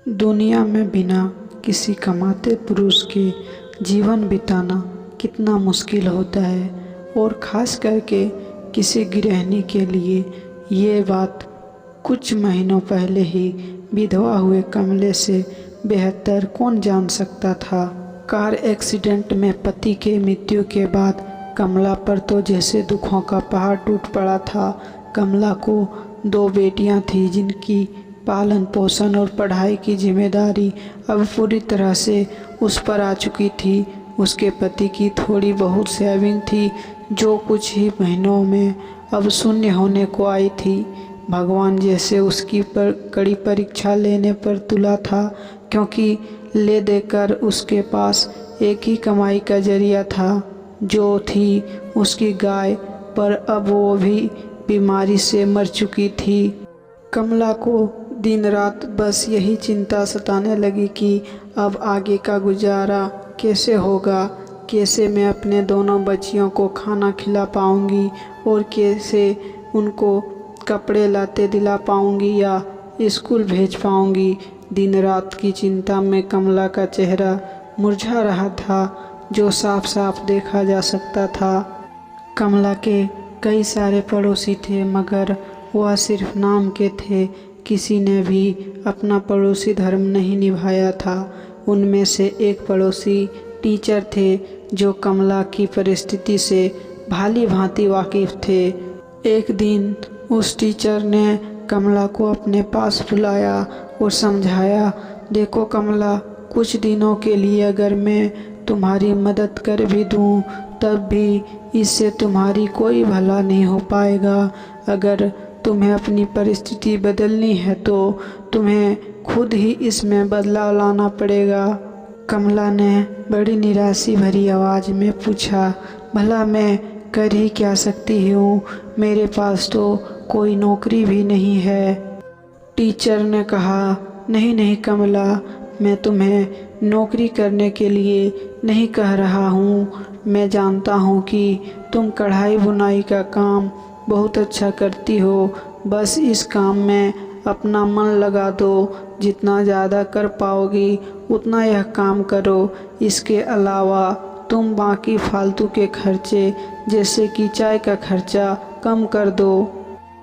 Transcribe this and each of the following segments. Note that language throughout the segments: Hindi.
दुनिया में बिना किसी कमाते पुरुष के जीवन बिताना कितना मुश्किल होता है और ख़ास करके किसी गृहिणी के लिए ये बात कुछ महीनों पहले ही विधवा हुए कमले से बेहतर कौन जान सकता था। कार एक्सीडेंट में पति के मृत्यु के बाद कमला पर तो जैसे दुखों का पहाड़ टूट पड़ा था। कमला को 2 बेटियां थीं जिनकी पालन पोषण और पढ़ाई की जिम्मेदारी अब पूरी तरह से उस पर आ चुकी थी। उसके पति की थोड़ी बहुत सेविंग थी जो कुछ ही महीनों में अब शून्य होने को आई थी। भगवान जैसे उसकी पर कड़ी परीक्षा लेने पर तुला था, क्योंकि ले देकर उसके पास एक ही कमाई का जरिया था जो थी उसकी गाय, पर अब वो भी बीमारी से मर चुकी थी। कमला को दिन रात बस यही चिंता सताने लगी कि अब आगे का गुजारा कैसे होगा, कैसे मैं अपने दोनों बच्चियों को खाना खिला पाऊंगी और कैसे उनको कपड़े लाते दिला पाऊंगी या स्कूल भेज पाऊंगी। दिन रात की चिंता में कमला का चेहरा मुरझा रहा था, जो साफ साफ देखा जा सकता था। कमला के कई सारे पड़ोसी थे, मगर वह सिर्फ नाम के थे। किसी ने भी अपना पड़ोसी धर्म नहीं निभाया था। उनमें से एक पड़ोसी टीचर थे जो कमला की परिस्थिति से भाली भांति वाकिफ थे। एक दिन उस टीचर ने कमला को अपने पास बुलाया और समझाया, देखो कमला, कुछ दिनों के लिए अगर मैं तुम्हारी मदद कर भी दूं, तब भी इससे तुम्हारी कोई भला नहीं हो पाएगा। अगर तुम्हें अपनी परिस्थिति बदलनी है तो तुम्हें खुद ही इसमें बदलाव लाना पड़ेगा। कमला ने बड़ी निराशा भरी आवाज़ में पूछा, भला मैं कर ही क्या सकती हूँ, मेरे पास तो कोई नौकरी भी नहीं है। टीचर ने कहा, नहीं नहीं कमला, मैं तुम्हें नौकरी करने के लिए नहीं कह रहा हूँ। मैं जानता हूँ कि तुम कढ़ाई बुनाई का काम बहुत अच्छा करती हो, बस इस काम में अपना मन लगा दो। जितना ज़्यादा कर पाओगी उतना यह काम करो। इसके अलावा तुम बाकी फालतू के खर्चे जैसे कि चाय का खर्चा कम कर दो।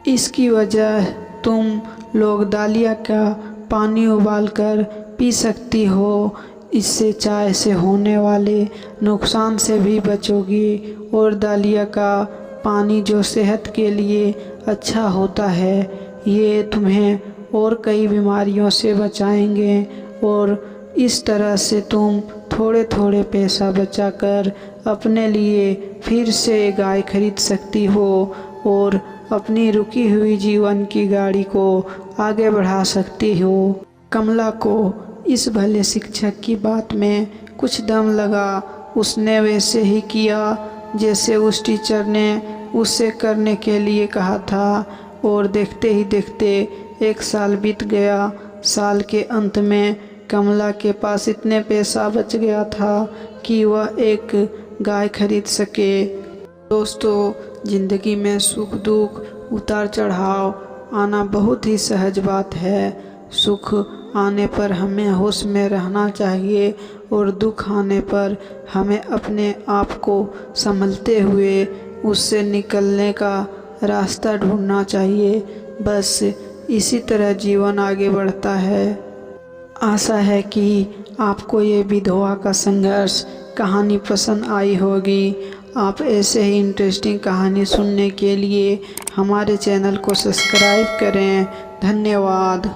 इसकी वजह तुम लोग दालिया का पानी उबालकर पी सकती हो। इससे चाय से होने वाले नुकसान से भी बचोगी और दालिया का पानी जो सेहत के लिए अच्छा होता है, ये तुम्हें और कई बीमारियों से बचाएंगे। और इस तरह से तुम थोड़े थोड़े पैसा बचाकर अपने लिए फिर से गाय खरीद सकती हो और अपनी रुकी हुई जीवन की गाड़ी को आगे बढ़ा सकती हो। कमला को इस भले शिक्षक की बात में कुछ दम लगा। उसने वैसे ही किया जैसे उस टीचर ने उससे करने के लिए कहा था, और देखते ही देखते 1 साल बीत गया। साल के अंत में कमला के पास इतने पैसा बच गया था कि वह एक गाय खरीद सके। दोस्तों, ज़िंदगी में सुख दुख उतार चढ़ाव आना बहुत ही सहज बात है। सुख आने पर हमें होश में रहना चाहिए और दुख आने पर हमें अपने आप को संभलते हुए उससे निकलने का रास्ता ढूंढना चाहिए। बस इसी तरह जीवन आगे बढ़ता है। आशा है कि आपको ये विधवा का संघर्ष कहानी पसंद आई होगी। आप ऐसे ही इंटरेस्टिंग कहानी सुनने के लिए हमारे चैनल को सब्सक्राइब करें। धन्यवाद।